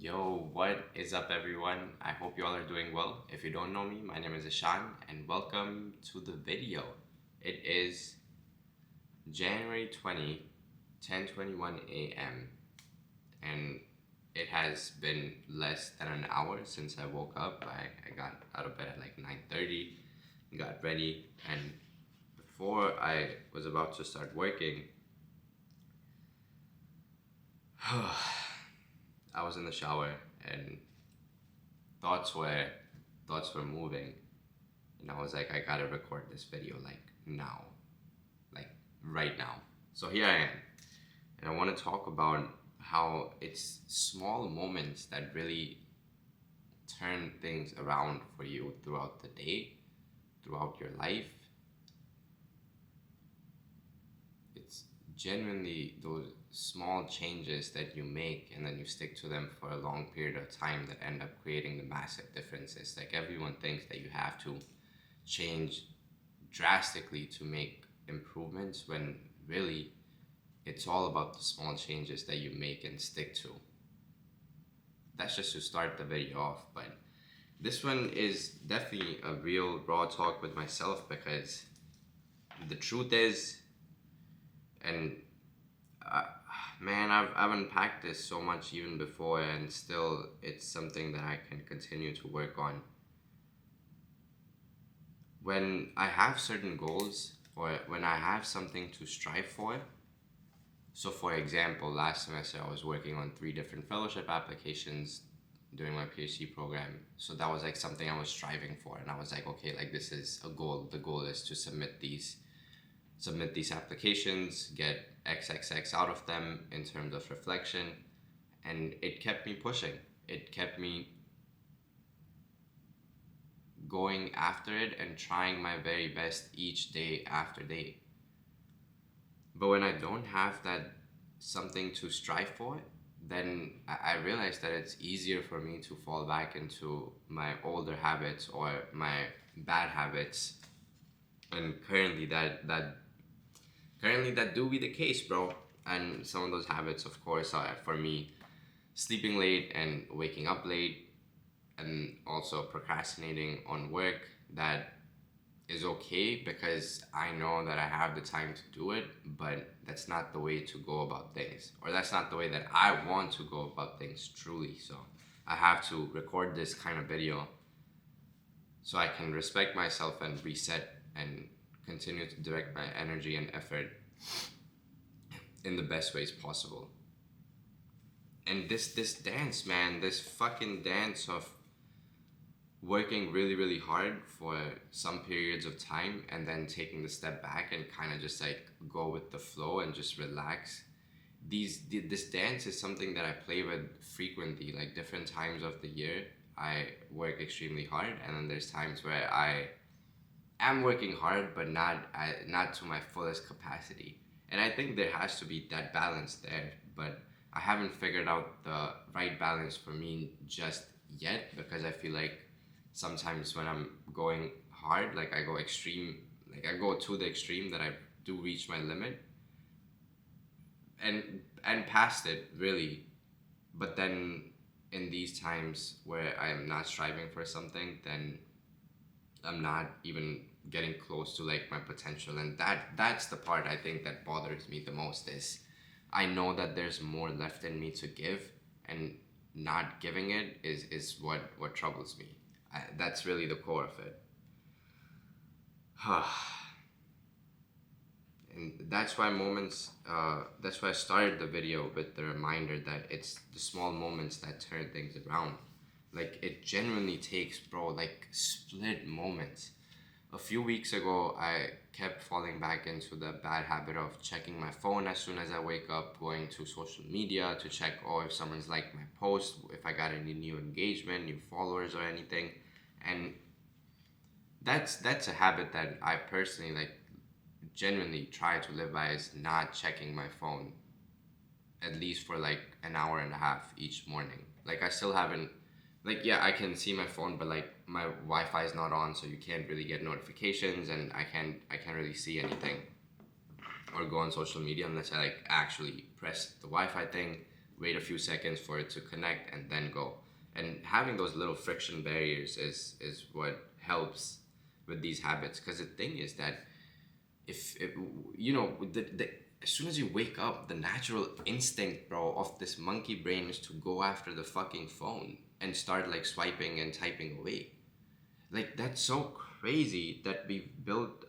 Yo, what is up, everyone? I hope you all are doing well. If you don't know me, my name is Ishaan, and welcome to the video. It is January 20, 10:21 a.m., and it has been less than an hour since I woke up. I got out of bed at like 9:30, got ready, and before I was about to start working, I was in the shower and thoughts were thoughts were moving, and I was like, I gotta record this video like now, like right now. So here I am, and I want to talk about how it's small moments that really turn things around for you throughout the day, throughout your life. It's genuinely those small changes that you make and then you stick to them for a long period of time that end up creating the massive differences. Like everyone thinks that you have to change drastically to make improvements when really it's all about the small changes that you make and stick to. That's just to start the video off, but this one is definitely a real raw talk with myself because the truth is, and man, I've unpacked this so much even before, and still it's something that I can continue to work on. When I have certain goals or when I have something to strive for, so for example, last semester I was working on 3 different fellowship applications during my PhD program. So that was like something I was striving for, and I was like, okay, like this is a goal. The goal is to submit these applications, get XXX out of them in terms of reflection, and it kept me pushing. It kept me going after it and trying my very best each day after day. But when I don't have that something to strive for, then I realize that it's easier for me to fall back into my older habits or my bad habits. And currently that do be the case, bro. And some of those habits, of course, are for me sleeping late and waking up late, and also procrastinating on work. That is okay because I know that I have the time to do it, but that's not the way to go about things, or that's not the way that I want to go about things truly. So I have to record this kind of video so I can respect myself and reset and continue to direct my energy and effort in the best ways possible. And this dance, man, this fucking dance of working really hard for some periods of time and then taking the step back and kind of just like go with the flow and just relax. This dance is something that I play with frequently, like different times of the year. I work extremely hard, and then there's times where I am working hard, but not to my fullest capacity. And I think there has to be that balance there, but I haven't figured out the right balance for me just yet, because I feel like sometimes when I'm going hard, like I go extreme, like I go to the extreme that I do reach my limit and past it really. But then in these times where I am not striving for something, then I'm not even getting close to like my potential. And that's the part I think that bothers me the most. Is I know that there's more left in me to give, and not giving it is what troubles me. That's really the core of it. And that's why that's why I started the video with the reminder that it's the small moments that turn things around. Like it genuinely takes, bro, like split moments. A few weeks ago, I kept falling back into the bad habit of checking my phone as soon as I wake up, going to social media to check, oh, if someone's liked my post, if I got any new engagement, new followers or anything. And that's a habit that I personally like genuinely try to live by, is not checking my phone at least for like an hour and a half each morning. Like I still haven't, like, yeah, I can see my phone, but like my Wi-Fi is not on, so you can't really get notifications, and I can't really see anything or go on social media unless I like actually press the Wi-Fi thing, wait a few seconds for it to connect, and then go. And having those little friction barriers is what helps with these habits. Because the thing is that if you know as soon as you wake up, the natural instinct, bro, of this monkey brain is to go after the fucking phone and start like swiping and typing away. Like that's so crazy that we build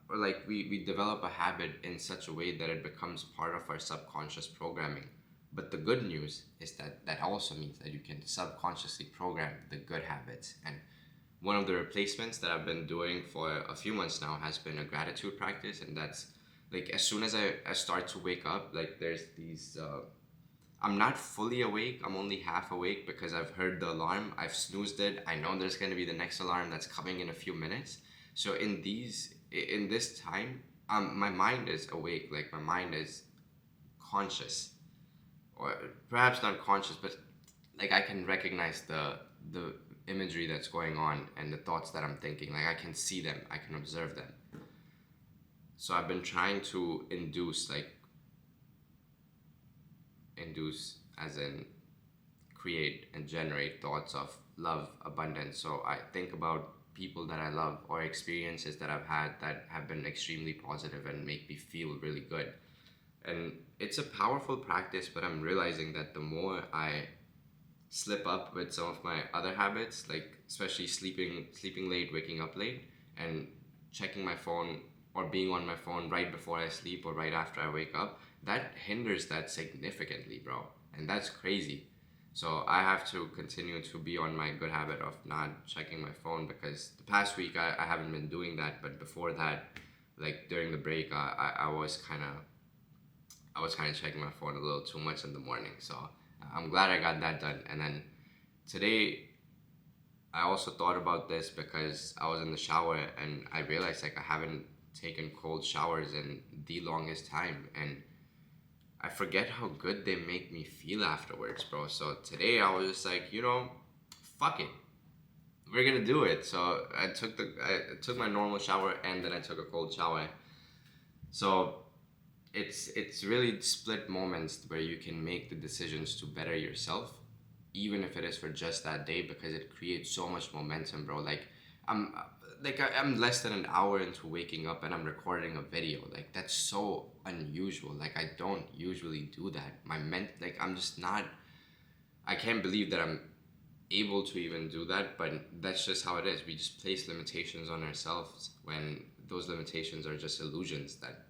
or like we develop a habit in such a way that it becomes part of our subconscious programming. But the good news is that that also means that you can subconsciously program the good habits. And one of the replacements that I've been doing for a few months now has been a gratitude practice. And that's like as soon as I start to wake up, like there's these I'm not fully awake. I'm only half awake because I've heard the alarm. I've snoozed it. I know there's going to be the next alarm that's coming in a few minutes. So in this time, my mind is awake. Like my mind is conscious, or perhaps not conscious, but like I can recognize the imagery that's going on and the thoughts that I'm thinking. Like I can see them. I can observe them. So I've been trying to induce as in create and generate thoughts of love, abundance. So I think about people that I love or experiences that I've had that have been extremely positive and make me feel really good. And it's a powerful practice, but I'm realizing that the more I slip up with some of my other habits, like especially sleeping late, waking up late, and checking my phone or being on my phone right before I sleep or right after I wake up, that hinders that significantly, bro. And that's crazy. So I have to continue to be on my good habit of not checking my phone, because the past week I haven't been doing that. But before that, like during the break, I was kind of checking my phone a little too much in the morning. So I'm glad I got that done. And then today I also thought about this because I was in the shower and I realized like I haven't taken cold showers in the longest time, and I forget how good they make me feel afterwards, bro. So today I was just like, fuck it, we're gonna do it. So I took my normal shower and then I took a cold shower. So it's really split moments where you can make the decisions to better yourself, even if it is for just that day, because it creates so much momentum, bro. Like I'm less than an hour into waking up and I'm recording a video. Like that's so unusual. Like I don't usually do that. I'm just not. I can't believe that I'm able to even do that. But that's just how it is. We just place limitations on ourselves when those limitations are just illusions that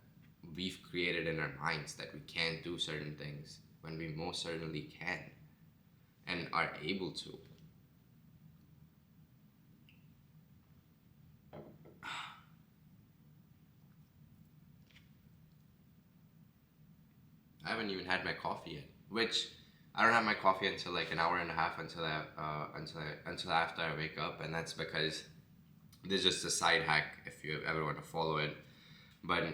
we've created in our minds, that we can't do certain things when we most certainly can and are able to. I haven't even had my coffee yet, which I don't have my coffee until like an hour and a half until after I wake up, and that's because this is just a side hack if you ever want to follow it. But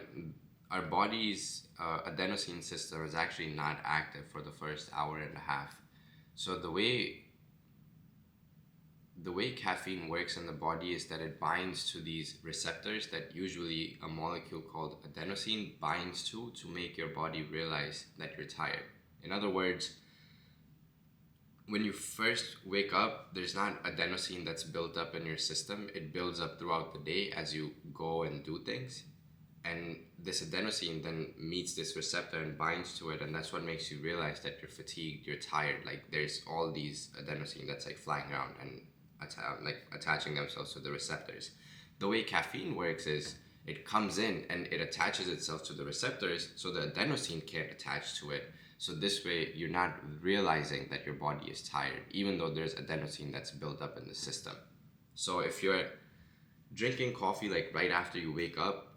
our body's adenosine system is actually not active for the first hour and a half. So the way caffeine works in the body is that it binds to these receptors that usually a molecule called adenosine binds to make your body realize that you're tired. In other words, when you first wake up, there's not adenosine that's built up in your system. It builds up throughout the day as you go and do things. And this adenosine then meets this receptor and binds to it, and that's what makes you realize that you're fatigued, you're tired. Like there's all these adenosine that's like flying around and attaching themselves to the receptors. The way caffeine works is it comes in and it attaches itself to the receptors, so the adenosine can't attach to it. So this way you're not realizing that your body is tired, even though there's adenosine that's built up in the system. So if you're drinking coffee like right after you wake up,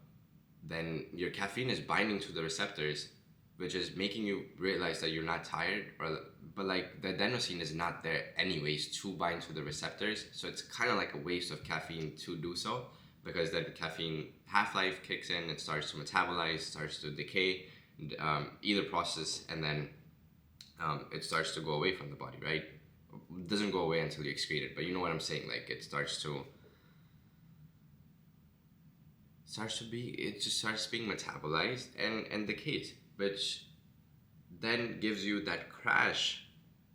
then your caffeine is binding to the receptors, which is making you realize that you're not tired, but like the adenosine is not there anyways to bind to the receptors. So it's kind of like a waste of caffeine to do so, because then caffeine half-life kicks in, it starts to metabolize, starts to decay, either process, and then it starts to go away from the body, right? It doesn't go away until you excrete it, but you know what I'm saying. Like it just starts being metabolized and decays, which then gives you that crash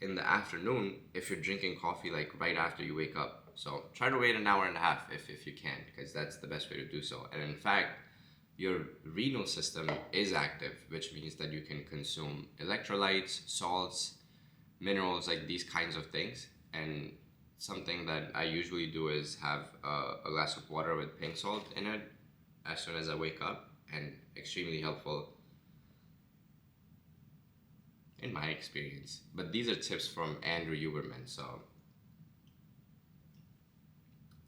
in the afternoon if you're drinking coffee like right after you wake up. So try to wait an hour and a half if you can, because that's the best way to do so. And in fact, your renal system is active, which means that you can consume electrolytes, salts, minerals, like these kinds of things. And something that I usually do is have a glass of water with pink salt in it as soon as I wake up, and extremely helpful in my experience. But these are tips from Andrew Huberman, so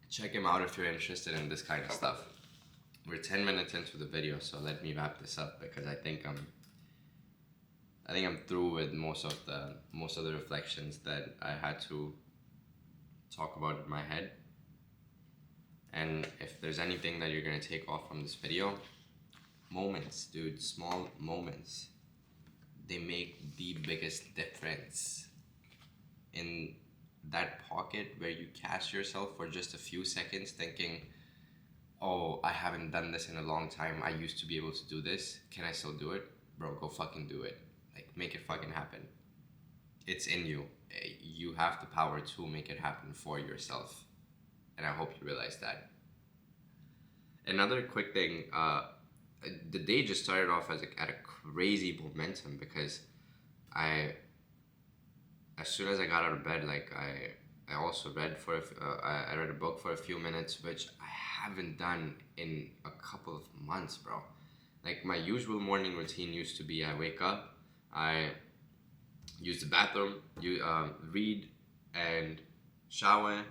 check him out if you're interested in this kind of stuff. We're 10 minutes into the video, so let me wrap this up, because I think I'm through with most of the reflections that I had to talk about in my head. And if there's anything that you're gonna take off from this video, moments, dude, small moments, they make the biggest difference. In that pocket where you catch yourself for just a few seconds thinking, oh, I haven't done this in a long time, I used to be able to do this, can I still do it? Bro, go fucking do it. Like, make it fucking happen. It's in you. You have the power to make it happen for yourself. And I hope you realize that. Another quick thing, the day just started off at a crazy momentum, because as soon as I got out of bed, like I also read I read a book for a few minutes, which I haven't done in a couple of months, bro. Like, my usual morning routine used to be I wake up, I use the bathroom, read and shower,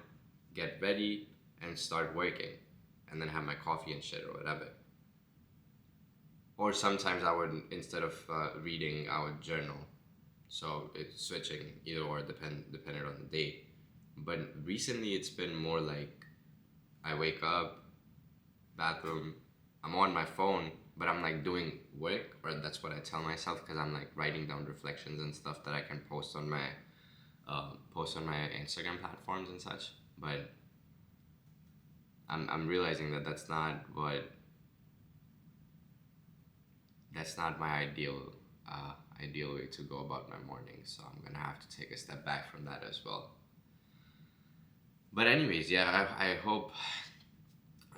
get ready, and start working, and then have my coffee and shit or whatever. Or sometimes I would, instead of reading, I would journal. So it's switching either or, depending on the day. But recently it's been more like I wake up, bathroom, I'm on my phone, but I'm like doing work, or that's what I tell myself, because I'm like writing down reflections and stuff that I can post on my Instagram platforms and such. But I'm realizing that that's not my ideal way to go about my morning, so I'm gonna have to take a step back from that as well. But anyways, yeah, I hope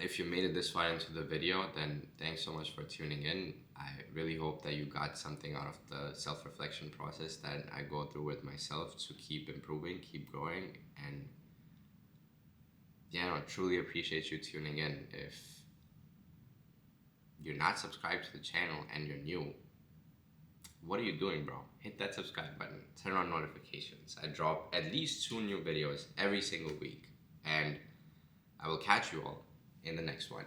if you made it this far into the video, then thanks so much for tuning in. I really hope that you got something out of the self-reflection process that I go through with myself to keep improving, keep growing. And yeah, I truly appreciate you tuning in. If you're not subscribed to the channel and you're new, what are you doing, bro? Hit that subscribe button, turn on notifications. I drop at least 2 new videos every single week, and I will catch you all in the next one.